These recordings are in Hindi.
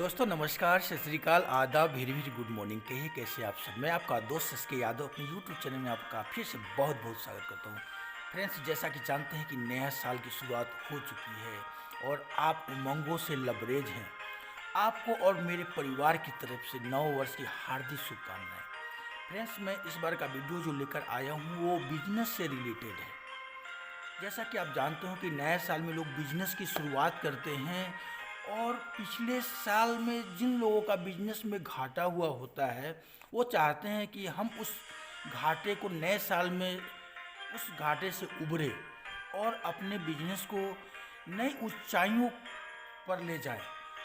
दोस्तों नमस्कार, सत श्री अकाल, आदाब, वेरी वेरी गुड मॉर्निंग। कहिए कैसे आप सब। मैं आपका दोस्त एस के यादव अपने यूट्यूब चैनल में आपका फिर से बहुत बहुत स्वागत करता हूँ। फ्रेंड्स, जैसा कि जानते हैं कि नया साल की शुरुआत हो चुकी है और आप उमंगों से लबरेज हैं। आपको और मेरे परिवार की तरफ से नव वर्ष की हार्दिक शुभकामनाएं। फ्रेंड्स, मैं इस बार का वीडियो जो लेकर आया हूँ वो बिजनेस से रिलेटेड है। जैसा कि आप जानते हो कि नए साल में लोग बिजनेस की शुरुआत करते हैं और पिछले साल में जिन लोगों का बिजनेस में घाटा हुआ होता है वो चाहते हैं कि हम उस घाटे को नए साल में उस घाटे से उभरे और अपने बिजनेस को नई ऊंचाइयों पर ले जाएं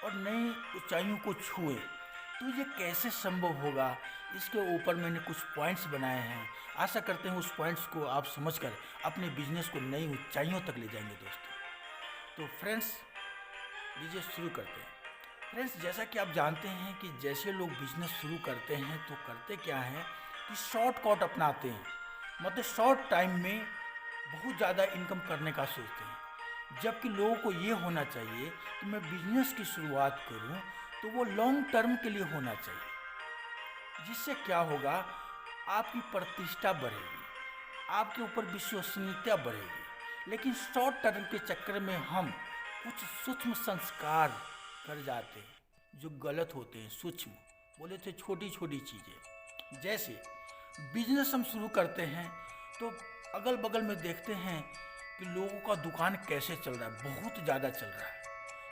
और नई ऊंचाइयों को छुए। तो ये कैसे संभव होगा, इसके ऊपर मैंने कुछ पॉइंट्स बनाए हैं। आशा करते हैं उस पॉइंट्स को आप समझकर अपने बिजनेस को नई ऊंचाइयों तक ले जाएंगे दोस्तों। तो फ्रेंड्स, लीजिए शुरू करते हैं। फ्रेंड्स, जैसा कि आप जानते हैं कि जैसे लोग बिजनेस शुरू करते हैं तो करते क्या हैं कि शॉर्टकट अपनाते हैं, मतलब शॉर्ट टाइम में बहुत ज़्यादा इनकम करने का सोचते हैं। जबकि लोगों को ये होना चाहिए कि मैं बिजनेस की शुरुआत करूं तो वो लॉन्ग टर्म के लिए होना चाहिए। जिससे क्या होगा, आपकी प्रतिष्ठा बढ़ेगी, आपके ऊपर विश्वसनीयता बढ़ेगी। लेकिन शॉर्ट टर्म के चक्कर में हम कुछ सूक्ष्म संस्कार कर जाते हैं जो गलत होते हैं। सूक्ष्म बोले थे छोटी छोटी चीज़ें। जैसे बिजनेस हम शुरू करते हैं तो अगल बगल में देखते हैं कि लोगों का दुकान कैसे चल रहा है, बहुत ज़्यादा चल रहा है।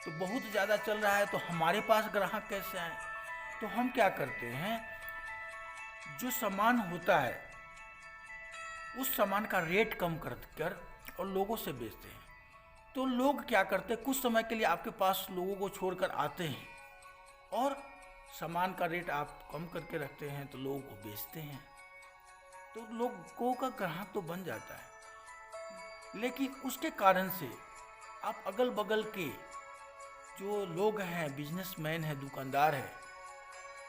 तो बहुत ज़्यादा चल रहा है तो हमारे पास ग्राहक कैसे आए। तो हम क्या करते हैं, जो सामान होता है उस सामान का रेट कम कर और लोगों से बेचते हैं। तो लोग क्या करते हैं, कुछ समय के लिए आपके पास लोगों को छोड़कर आते हैं और सामान का रेट आप कम करके रखते हैं तो लोगों को बेचते हैं। तो लोगों का ग्राहक तो बन जाता है, लेकिन उसके कारण से आप अगल बगल के जो लोग हैं, बिजनेसमैन हैं, दुकानदार हैं,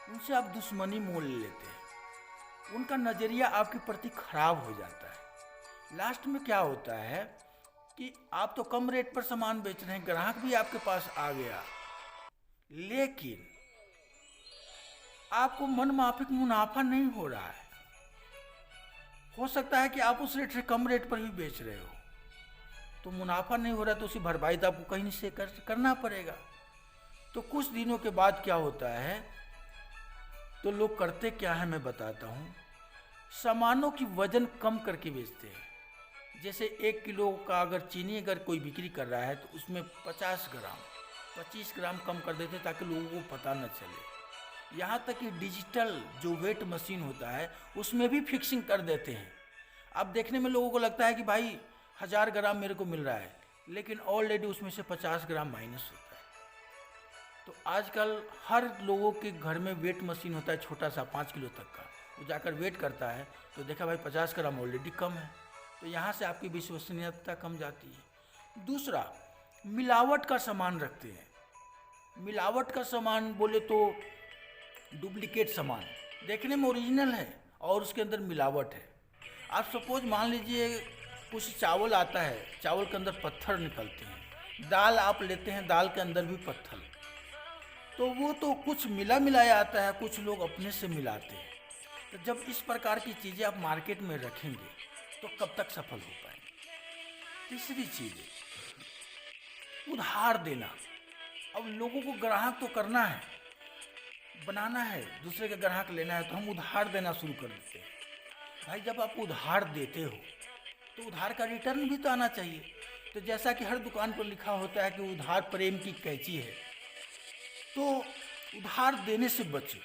उनसे आप दुश्मनी मोल लेते हैं। उनका नज़रिया आपके प्रति खराब हो जाता है। लास्ट में क्या होता है कि आप तो कम रेट पर सामान बेच रहे हैं, ग्राहक भी आपके पास आ गया, लेकिन आपको मन माफिक मुनाफा नहीं हो रहा है। हो सकता है कि आप उस रेट से कम रेट पर भी बेच रहे हो, तो मुनाफा नहीं हो रहा, तो उसकी भरपाई तो आपको कहीं से करना पड़ेगा। तो कुछ दिनों के बाद क्या होता है, तो लोग करते क्या है मैं बताता हूँ। सामानों की वजन कम करके बेचते हैं। जैसे 1 किलो का अगर चीनी अगर कोई बिक्री कर रहा है तो उसमें 50 ग्राम 25 ग्राम कम कर देते हैं ताकि लोगों को पता न चले। यहाँ तक कि डिजिटल जो वेट मशीन होता है उसमें भी फिक्सिंग कर देते हैं। अब देखने में लोगों को लगता है कि भाई 1000 ग्राम मेरे को मिल रहा है, लेकिन ऑलरेडी उसमें से 50 ग्राम माइनस होता है। तो आजकल हर लोगों के घर में वेट मशीन होता है, छोटा सा 5 किलो तक का। वो जाकर वेट करता है तो देखा भाई 50 ग्राम ऑलरेडी कम है, तो यहाँ से आपकी विश्वसनीयता कम जाती है। दूसरा, मिलावट का सामान रखते हैं। मिलावट का सामान बोले तो डुप्लीकेट सामान, देखने में ओरिजिनल है और उसके अंदर मिलावट है। आप सपोज मान लीजिए कुछ चावल आता है, चावल के अंदर पत्थर निकलते हैं। दाल आप लेते हैं, दाल के अंदर भी पत्थर। तो वो तो कुछ मिला मिलाया आता है, कुछ लोग अपने से मिलाते हैं। तो जब इस प्रकार की चीज़ें आप मार्केट में रखेंगे तो कब तक सफल हो पाएंगे। तीसरी चीज़ है उधार देना। अब लोगों को ग्राहक तो करना है, बनाना है, दूसरे का ग्राहक लेना है, तो हम उधार देना शुरू कर देते हैं। भाई जब आप उधार देते हो तो उधार का रिटर्न भी तो आना चाहिए। तो जैसा कि हर दुकान पर लिखा होता है कि उधार प्रेम की कैंची है, तो उधार देने से बचे।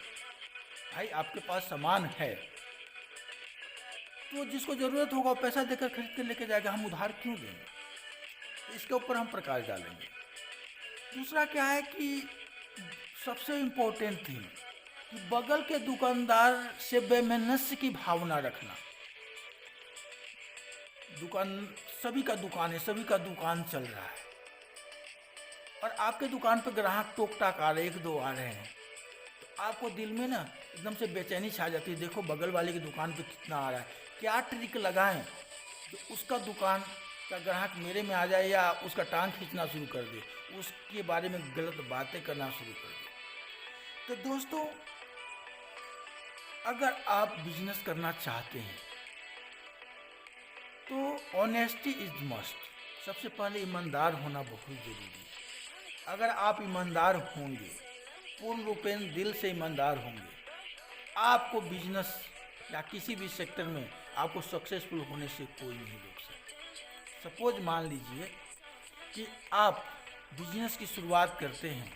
भाई आपके पास सामान है तो जिसको ज़रूरत होगा पैसा देकर खरीद कर लेके जाएगा, हम उधार क्यों देंगे। तो इसके ऊपर हम प्रकाश डालेंगे। दूसरा क्या है कि सबसे इम्पोर्टेंट थी कि बगल के दुकानदार से बेमनस्य की भावना रखना। दुकान सभी का दुकान है, सभी का दुकान चल रहा है और आपके दुकान पर ग्राहक टोक टाक आ रहे, 1-2 आ रहे हैं, तो आपको दिल में ना एकदम से बेचैनी छा जाती है। देखो बगल वाले की दुकान पे कितना आ रहा है, क्या ट्रिक लगाएं जो उसका दुकान का ग्राहक मेरे में आ जाए या उसका टांग खींचना शुरू कर दे, उसके बारे में गलत बातें करना शुरू कर दे। तो दोस्तों, अगर आप बिजनेस करना चाहते हैं तो ऑनेस्टी इज मस्ट। सबसे पहले ईमानदार होना बहुत ज़रूरी है। अगर आप ईमानदार होंगे, पूर्ण रूपेण दिल से ईमानदार होंगे, आपको बिजनेस या किसी भी सेक्टर में आपको सक्सेसफुल होने से कोई नहीं रोक सकता। सपोज मान लीजिए कि आप बिजनेस की शुरुआत करते हैं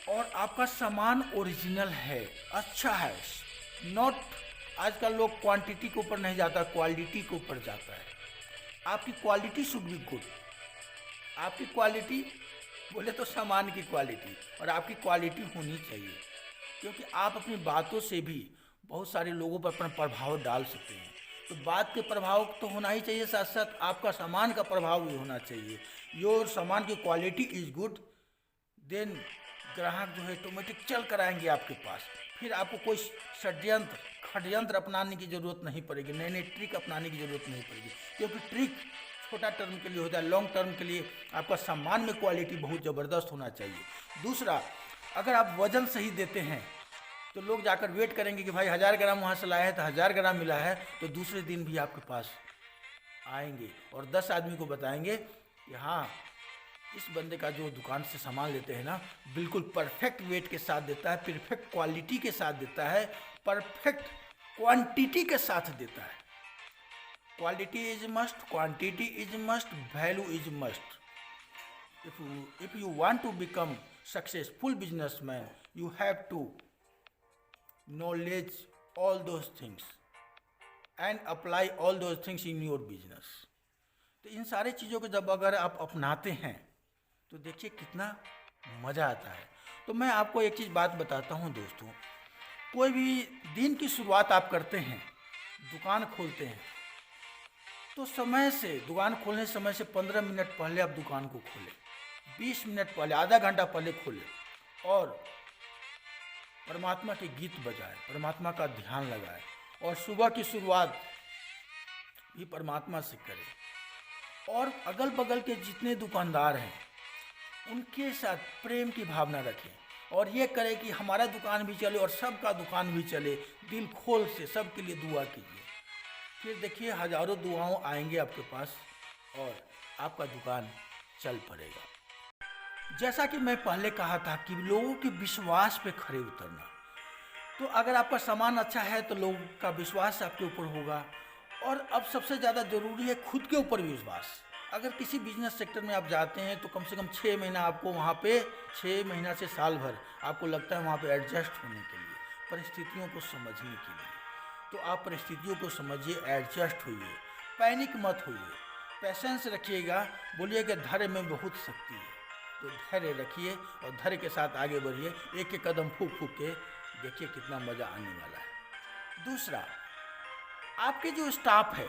और आपका सामान ओरिजिनल है, अच्छा है, नॉट, आजकल लोग क्वांटिटी के ऊपर नहीं जाता, क्वालिटी के ऊपर जाता है। आपकी क्वालिटी शुड बी गुड। आपकी क्वालिटी बोले तो सामान की क्वालिटी, और आपकी क्वालिटी होनी चाहिए, क्योंकि आप अपनी बातों से भी बहुत सारे लोगों पर अपना प्रभाव डाल सकते हैं। तो बात के प्रभाव तो होना ही चाहिए, साथ साथ आपका सामान का प्रभाव भी होना चाहिए। योर सामान की क्वालिटी इज गुड, देन ग्राहक जो है ऑटोमेटिक चल कर आएंगे आपके पास। फिर आपको कोई षड्यंत्र अपनाने की ज़रूरत नहीं पड़ेगी, नई नई ट्रिक अपनाने की ज़रूरत नहीं पड़ेगी, क्योंकि ट्रिक छोटा टर्म के लिए होता है, लॉन्ग टर्म के लिए आपका सामान में क्वालिटी बहुत ज़बरदस्त होना चाहिए। दूसरा, अगर आप वज़न सही देते हैं तो लोग जाकर वेट करेंगे कि भाई 1000 ग्राम वहाँ से लाया है तो 1000 ग्राम मिला है, तो दूसरे दिन भी आपके पास आएंगे और 10 आदमी को बताएंगे कि हाँ, इस बंदे का जो दुकान से सामान लेते हैं ना, बिल्कुल परफेक्ट वेट के साथ देता है, परफेक्ट क्वालिटी के साथ देता है, परफेक्ट क्वांटिटी के साथ देता है। Quality is must, quantity is must, value is must. If you want to become successful businessman, you have to knowledge all those things and apply all those things in your business। तो इन सारी चीज़ों को जब अगर आप अपनाते हैं तो देखिए कितना मज़ा आता है। तो मैं आपको एक चीज़ बात बताता हूँ दोस्तों, कोई भी दिन की शुरुआत आप करते हैं, दुकान खोलते हैं, तो समय से, दुकान खोलने समय से 15 मिनट पहले आप दुकान को खोलें, 20 मिनट पहले, आधा घंटा पहले खोलें, और परमात्मा के गीत बजाएं, परमात्मा का ध्यान लगाएं, और सुबह की शुरुआत भी परमात्मा से करें। और अगल बगल के जितने दुकानदार हैं उनके साथ प्रेम की भावना रखें, और ये करें कि हमारा दुकान भी चले और सबका दुकान भी चले। दिल खोल से सबके लिए दुआ कीजिए, फिर देखिए हजारों दुआओं आएंगे आपके पास और आपका दुकान चल पड़ेगा। जैसा कि मैं पहले कहा था कि लोगों के विश्वास पे खरे उतरना, तो अगर आपका सामान अच्छा है तो लोगों का विश्वास आपके ऊपर होगा, और अब सबसे ज़्यादा ज़रूरी है खुद के ऊपर विश्वास। अगर किसी बिजनेस सेक्टर में आप जाते हैं तो कम से कम 6 महीना आपको वहाँ पे, 6 महीना से साल भर आपको लगता है वहाँ पे एडजस्ट होने के लिए, परिस्थितियों को समझने के लिए। तो आप परिस्थितियों को समझिए, एडजस्ट होइए, पैनिक मत होइए, पेशेंस रखिएगा। बोलिए कि धैर्य में बहुत शक्ति है, तो धैर्य रखिए और धैर्य के साथ आगे बढ़िए, एक एक कदम फूक फूक के देखिए कितना मज़ा आने वाला है। दूसरा, आपके जो स्टाफ है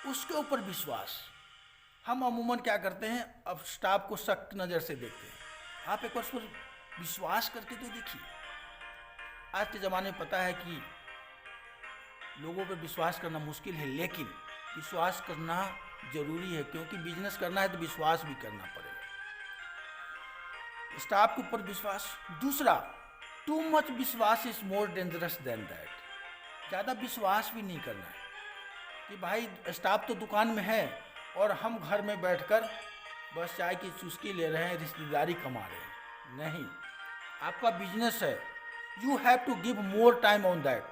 उसके ऊपर विश्वास। हम अमूमन क्या करते हैं, अब स्टाफ को सख्त नज़र से देखते हैं। आप एक बार उस पर विश्वास करके तो देखिए। आज के ज़माने में पता है कि लोगों पर विश्वास करना मुश्किल है, लेकिन विश्वास करना ज़रूरी है, क्योंकि बिजनेस करना है तो विश्वास भी करना पड़ेगा। स्टाफ के ऊपर विश्वास। दूसरा, टू मच विश्वास is more dangerous than that. ज़्यादा विश्वास भी नहीं करना है कि भाई स्टाफ तो दुकान में है और हम घर में बैठकर बस चाय की चुस्की ले रहे हैं, रिश्तेदारी कमा रहे हैं। नहीं, आपका बिजनेस है, you have to give more time on that.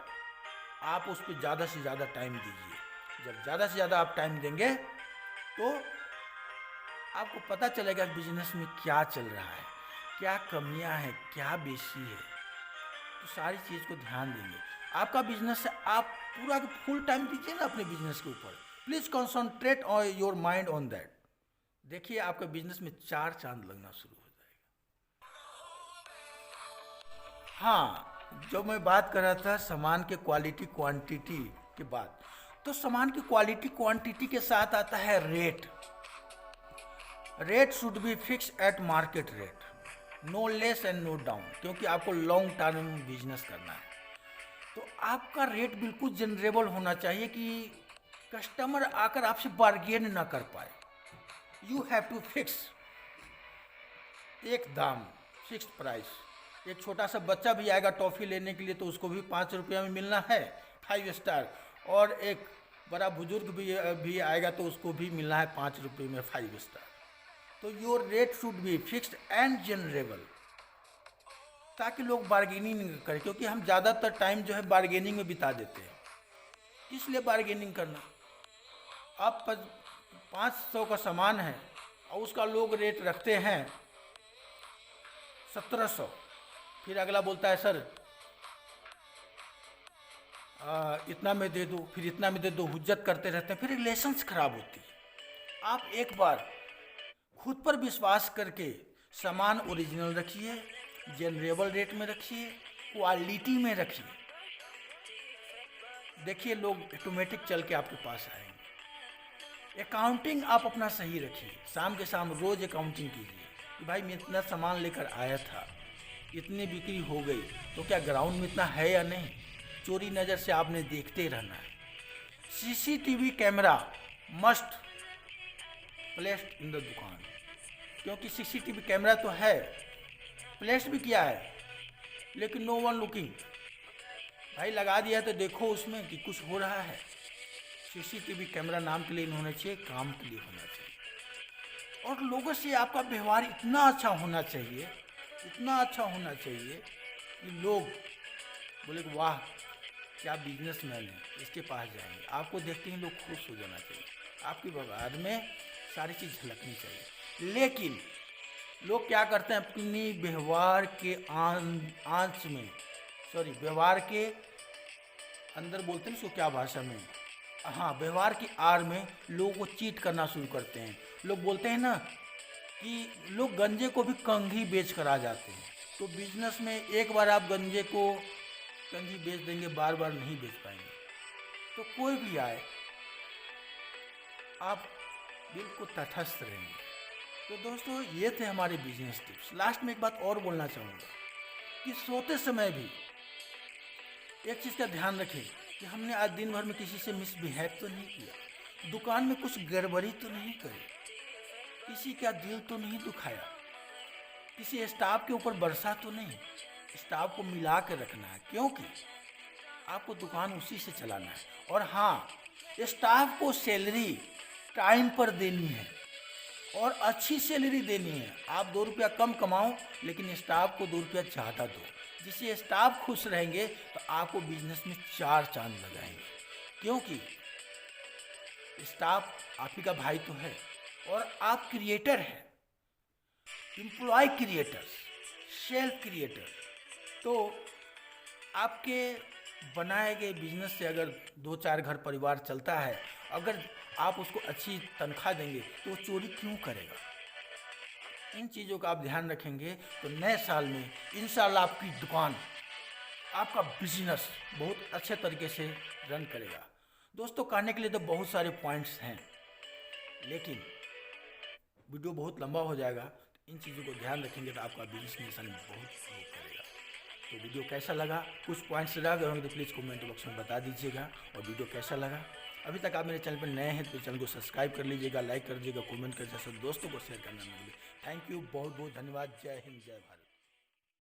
आप उस पर ज़्यादा से ज़्यादा टाइम दीजिए। जब ज़्यादा से ज़्यादा आप टाइम देंगे तो आपको पता चलेगा बिजनेस में क्या चल रहा है, क्या कमियां हैं, क्या बेसी है, तो सारी चीज़ को ध्यान देंगे। आपका बिजनेस है, आप पूरा फुल टाइम दीजिए ना अपने बिजनेस के ऊपर। Please concentrate on your mind on that. देखिए आपके बिजनेस में 4 चांद लगना शुरू हो जाएगा। हाँ, जो मैं बात कर रहा था सामान के क्वालिटी क्वांटिटी के बाद, तो सामान की क्वालिटी क्वांटिटी के साथ आता है rate. Rate should be fix at market rate, no less and no down, क्योंकि आपको लॉन्ग टर्म बिजनेस करना है। तो आपका रेट बिल्कुल जनरेबल होना चाहिए कि कस्टमर आकर आपसे बार्गेन ना कर पाए। यू हैव टू फिक्स एक दाम, फिक्स प्राइस, एक छोटा सा बच्चा भी आएगा टॉफ़ी लेने के लिए तो उसको भी 5 रुपया में मिलना है 5 स्टार, और एक बड़ा बुजुर्ग भी आएगा तो उसको भी मिलना है 5 रुपये में 5 स्टार। तो your rate should be fixed and जनरेबल, ताकि लोग बार्गेनिंग नहीं करें, क्योंकि हम ज़्यादातर टाइम जो है बार्गेनिंग में बिता देते हैं। किस लिए बार्गेनिंग करना? आप 500 का सामान है और उसका लोग रेट रखते हैं 1700, फिर अगला बोलता है सर इतना में दे दो, फिर इतना में दे दो, हुज्जत करते रहते हैं, फिर रिलेशंस खराब होती है। आप एक बार खुद पर विश्वास करके सामान ओरिजिनल रखिए, जनरेबल रेट में रखिए, क्वालिटी में रखिए, देखिए लोग ऑटोमेटिक चल के आपके पास आएंगे। अकाउंटिंग आप अपना सही रखिए, शाम के शाम रोज़ अकाउंटिंग कीजिए कि भाई मैं इतना सामान लेकर आया था, इतनी बिक्री हो गई, तो क्या ग्राउंड में इतना है या नहीं। चोरी नज़र से आपने देखते रहना है। CCTV camera must placed in the दुकान, क्योंकि सीसीटीवी कैमरा तो है, प्लेस्ड भी किया है, लेकिन नो वन लुकिंग। भाई लगा दिया तो देखो उसमें कि कुछ हो रहा है। सीसीटीवी कैमरा नाम के लिए नहीं होना चाहिए, काम के लिए होना चाहिए। और लोगों से आपका व्यवहार इतना अच्छा होना चाहिए, इतना अच्छा होना चाहिए कि लोग बोले कि वाह क्या बिजनेसमैन है, इसके पास जाएंगे। आपको देखते ही लोग खुश हो जाना चाहिए, आपके व्यवहार में सारी चीज़ झलकनी चाहिए। लेकिन लोग क्या करते हैं, अपनी व्यवहार के आंच में, सॉरी व्यवहार के अंदर बोलते हैं इसको क्या भाषा में, हाँ व्यवहार की आड़ में लोगों को चीट करना शुरू करते हैं। लोग बोलते हैं ना कि लोग गंजे को भी कंघी बेच कर आ जाते हैं। तो बिजनेस में एक बार आप गंजे को कंघी बेच देंगे, बार बार नहीं बेच पाएंगे। तो कोई भी आए आप बिल्कुल तटस्थ रहेंगे। तो दोस्तों ये थे हमारे बिजनेस टिप्स। लास्ट में एक बात और बोलना चाहूँगा कि सोते समय भी एक चीज़ का ध्यान रखें कि हमने आज दिन भर में किसी से मिसबिहेव तो नहीं किया, दुकान में कुछ गड़बड़ी तो नहीं करी, किसी का दिल तो नहीं दुखाया, किसी स्टाफ के ऊपर बरसा तो नहीं। स्टाफ को मिला के रखना है, क्योंकि आपको दुकान उसी से चलाना है। और हाँ, स्टाफ को सैलरी टाइम पर देनी है और अच्छी सैलरी देनी है। आप 2 रुपया कम कमाओ, लेकिन स्टाफ को 2 रुपया ज़्यादा दो। जिससे स्टाफ खुश रहेंगे तो आपको बिजनेस में 4 चांद लगाएंगे, क्योंकि स्टाफ आप ही का भाई तो है और आप क्रिएटर हैं, एम्प्लॉय क्रिएटर, सेल्फ क्रिएटर। तो आपके बनाए गए बिजनेस से अगर 2-4 घर परिवार चलता है, अगर आप उसको अच्छी तनख्वाह देंगे तो वो चोरी क्यों करेगा। इन चीज़ों का आप ध्यान रखेंगे तो नए साल में इंशाल्लाह आपकी दुकान, आपका बिजनेस बहुत अच्छे तरीके से रन करेगा। दोस्तों कहने के लिए तो बहुत सारे पॉइंट्स हैं, लेकिन वीडियो बहुत लंबा हो जाएगा। इन चीज़ों को ध्यान रखेंगे तो आपका बिजनेस मिशन बहुत ग्रो करेगा। तो वीडियो कैसा लगा, कुछ पॉइंट्स रह गए होंगे तो प्लीज़ कमेंट बॉक्स में बता दीजिएगा। और वीडियो कैसा लगा, अभी तक आप मेरे चैनल पर नए हैं तो चैनल को सब्सक्राइब कर लीजिएगा, लाइक कर दीजिएगा, कमेंट कर दीजिएगा, दोस्तों को शेयर करना ना भूलिए। थैंक यू, बहुत बहुत धन्यवाद। जय हिंद, जय भारत।